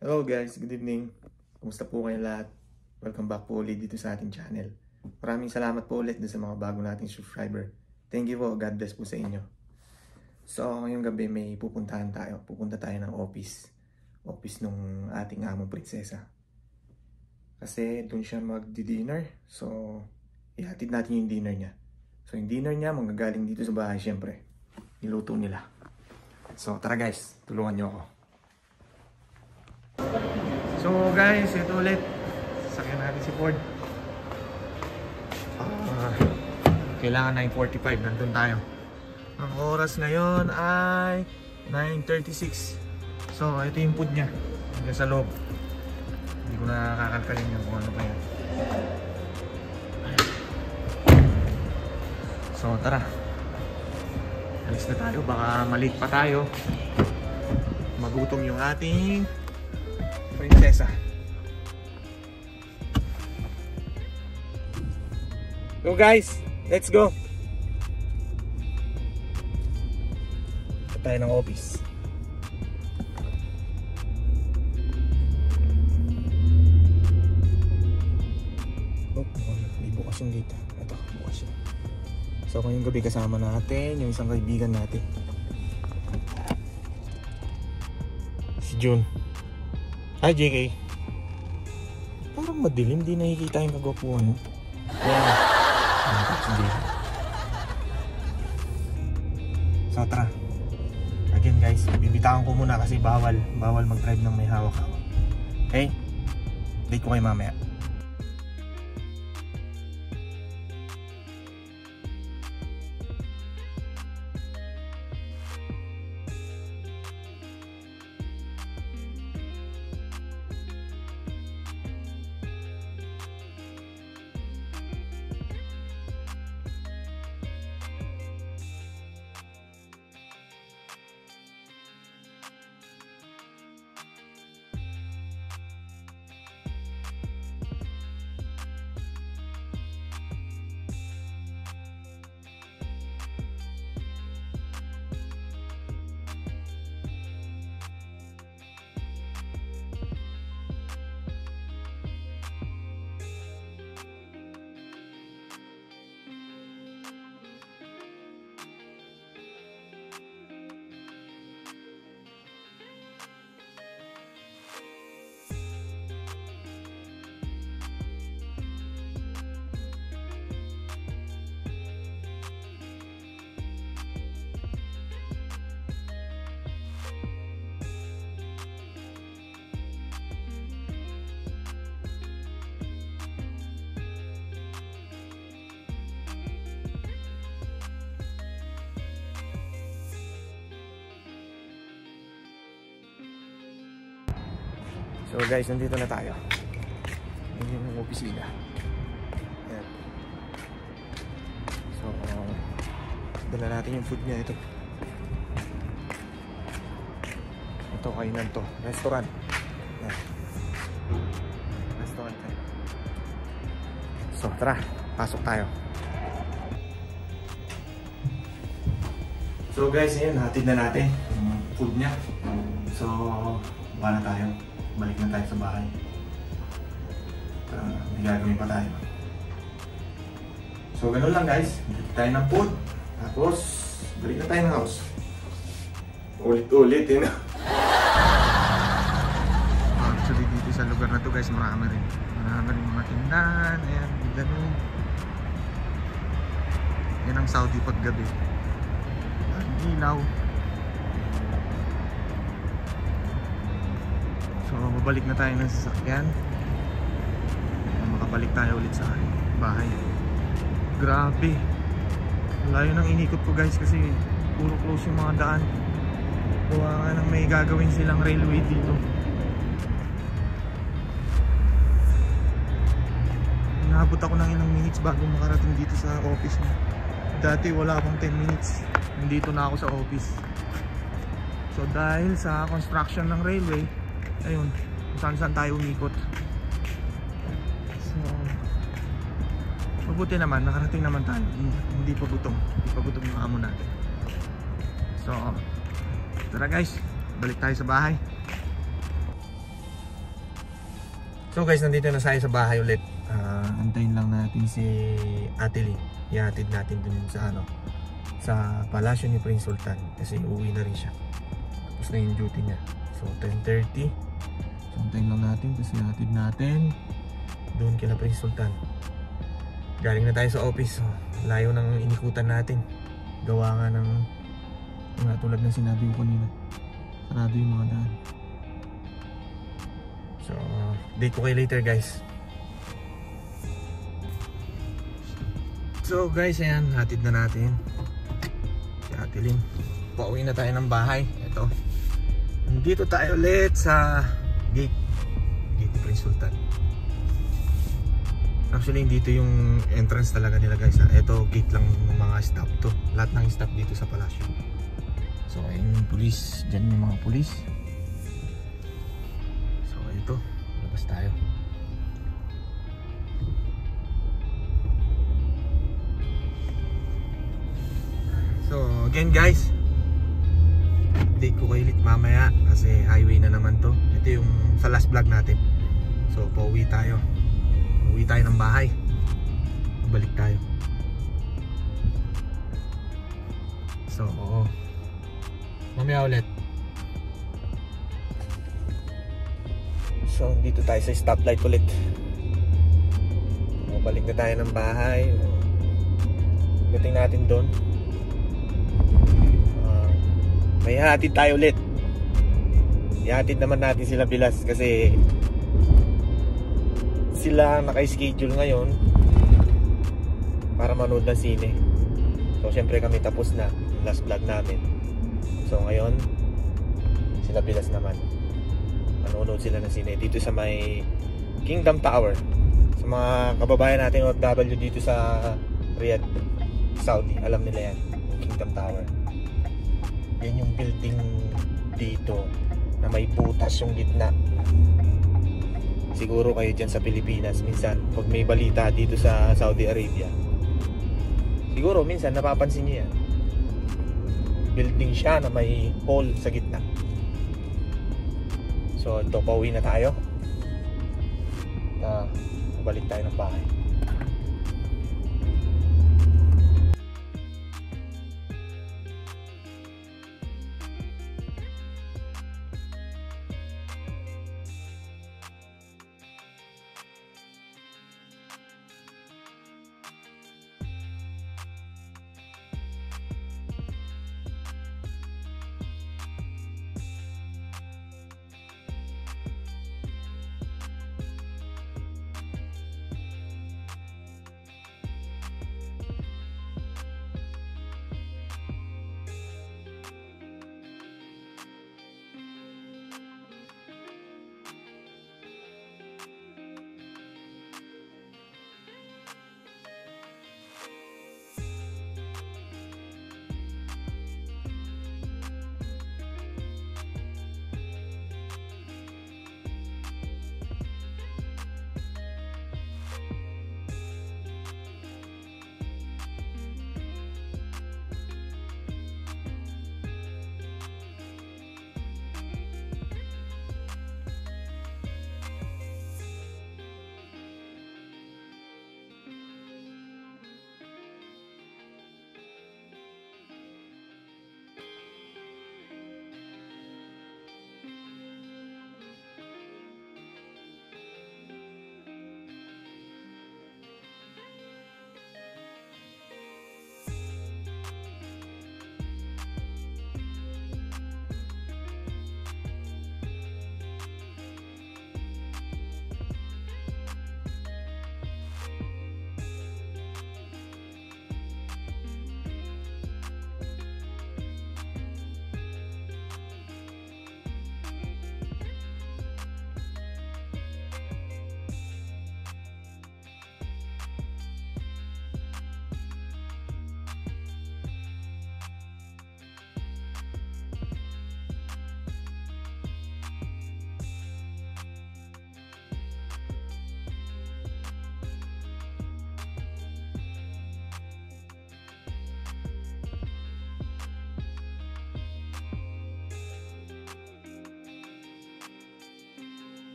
Hello guys, good evening. Kumusta po kayo lahat? Welcome back po ulit dito sa ating channel. Maraming salamat po ulit sa mga bago nating subscriber. Thank you po, God bless po sa inyo. So ngayong gabi may pupuntahan tayo. Pupunta tayo ng office nung ating among prinsesa. Kasi doon siya magdi-dinner. So ihatid natin yung dinner niya. So yung dinner niya manggagaling dito sa bahay syempre. Niluto nila. So tara guys, tulungan niyo ako. So guys, ito ulit. Sakyan natin si Ford. Kailangan 9:45, nandun tayo. Ang oras ngayon ay 9:36. So ito yung food niya. Hanggang sa loob. Hindi ko na kakalkalin yung kung ano pa yan. So tara. Alis na tayo, baka malate pa tayo. Magutom yung ating prinsesa. Go guys, let's go. Punta tayo ng office. Oh, hindi bukas yung dito. Ito, bukas yun. So ngayong gabi kasama natin yung isang kaibigan natin, si June. Hi JK. Parang madilim, di nakikita yung kagwapuan. Ayan. So tara. Again guys, bibitawan ko muna kasi bawal mag-drive ng may hawak-hawak. Okay? Date ko kayo mamaya. So guys, nandito na tayo. Yan yung opisina. Ayan. So, dala natin yung food niya. Ito. Ito, kainan to. Restaurant. Ayan. Restaurant tayo. So, tara. Pasok tayo. So guys, ayan. Hatid na natin yung food niya. So, baka na tayo. Balik na tayo sa bahay. May gagawin pa tayo. So ganun lang guys. Balik tayo ng food. Tapos balik na tayo ng house. Ulit-ulit yun. Actually dito sa lugar na to guys, marami rin mga tindahan. Ayan, ganun. Yan ang Saudi paggabi. Ang ilaw. So babalik na tayo ng sasakyan. Makabalik tayo ulit sa bahay. Grabe, layo ng inikot ko guys kasi puro close yung mga daan. Kuha nga nang may gagawin silang railway dito. Naabot ako ng ilang minutes bago makarating dito sa office niya. Dati wala akong 10 minutes, nandito na ako sa office. So dahil sa construction ng railway, ayun, saan tayo umikot. So mabuti naman, nakarating naman tayo. Hindi pa gutom yung amo natin. So tara guys, balik tayo sa bahay. So guys, nandito na tayo sa bahay ulit. Antayin lang natin si Ate Lynn. Ihatid natin dun sa sa palasyo ni Prince Sultan kasi uuwi na rin siya. Tapos na yung duty niya. So 10:30. So antayin lang natin kasi ihatid natin doon kila Prince Sultan. Galing na tayo sa office. So, layo ng inikutan natin. Gawa nga ng tulad ng sinabi ko kanina. Sarado yung mga daan. So, date ko kayo later guys. So guys, ayan, hatid na natin si Ate Lynn. Pauwi na tayo ng bahay. Ito. Nandito tayo ulit sa gate ni Prince Sultan. Actually, dito yung entrance talaga nila guys. Ito, gate lang ng mga staff to. Lahat ng staff dito sa palasyo. So, ayun yung police. Diyan yung mga police. So, ito. Labas tayo. So, again guys, update ko kayo ulit mamaya kasi highway na naman to. Ito yung sa last vlog natin. So, pauwi tayo. Uwi tayo ng bahay. Balik tayo. So, mamaya ulit. So, dito tayo sa stoplight ulit. Balik na tayo ng bahay. Gating natin doon. May hatid tayo ulit. Ihatid naman natin sila bilas kasi sila naka-schedule ngayon para manood ng sine. So syempre kami tapos na last vlog namin. So ngayon sila bilas naman. Manonood sila ng sine dito sa may Kingdom Tower. Sa mga kababayan natin OFW dito sa Riyadh, Saudi, alam nila yan, Kingdom Tower. Yan yung building dito na may butas yung gitna. Siguro kayo dyan sa Pilipinas minsan pag may balita dito sa Saudi Arabia, siguro minsan napapansin niyo yan. Building siya na may hole sa gitna. So ito, pauwi na tayo. Balik tayo ng bahay.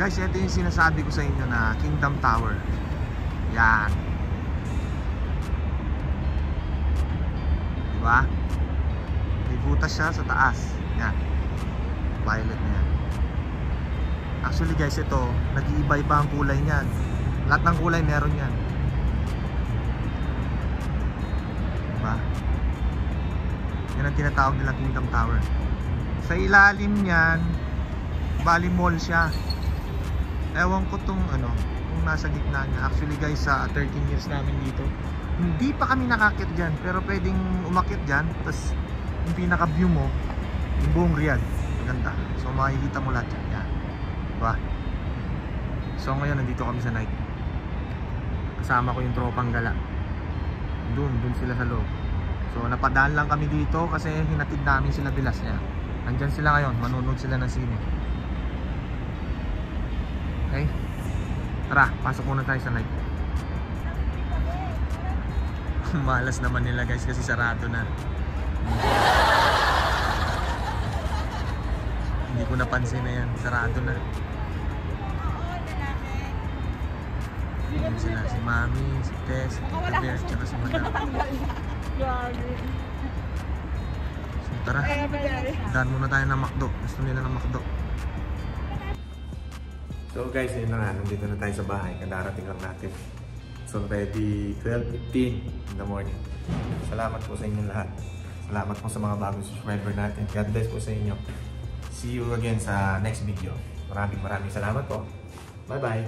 Guys, ito yung sinasabi ko sa inyo na Kingdom Tower. Yan. Diba? May butas siya sa taas. Yan. Violet na yan. Actually guys, ito, nag-iiba-iba ang kulay niyan. Lahat ng kulay meron yan. Diba? Yan ang tinatawag nilang Kingdom Tower. Sa ilalim niyan, bali mall siya. Ewan ko kung nasa gitna niya. Actually guys, sa 13 years namin dito, hindi pa kami nakakit dyan. Pero pwedeng umakit dyan. Tapos yung pinaka view mo, yung buong Riyadh. Maganda. So makikita mo lahat yan. Yan. Diba? So ngayon nandito kami sa night. Kasama ko yung tropang gala. Dun sila sa loob. So napadaan lang kami dito kasi hinatid namin sila bilas niya. Andyan sila ngayon, manonood sila ng sine. Okay? Tara, pasok muna tayo sa night. Malas naman nila guys kasi sarado na. Hindi ko napansin na yan, sarado na. Ayan sila, si Mami, si Tess, si Tita Bear, tsaka si Madam. So tara, daan muna tayo ng McDo. Gusto nila ng McDo. So guys, yun na nga, nandito na tayo sa bahay. Kadarating lang natin. So ready 12:15 in the morning. Salamat po sa inyong lahat. Salamat po sa mga bagong subscriber natin. God bless po sa inyo. See you again sa next video. Maraming salamat po. Bye bye.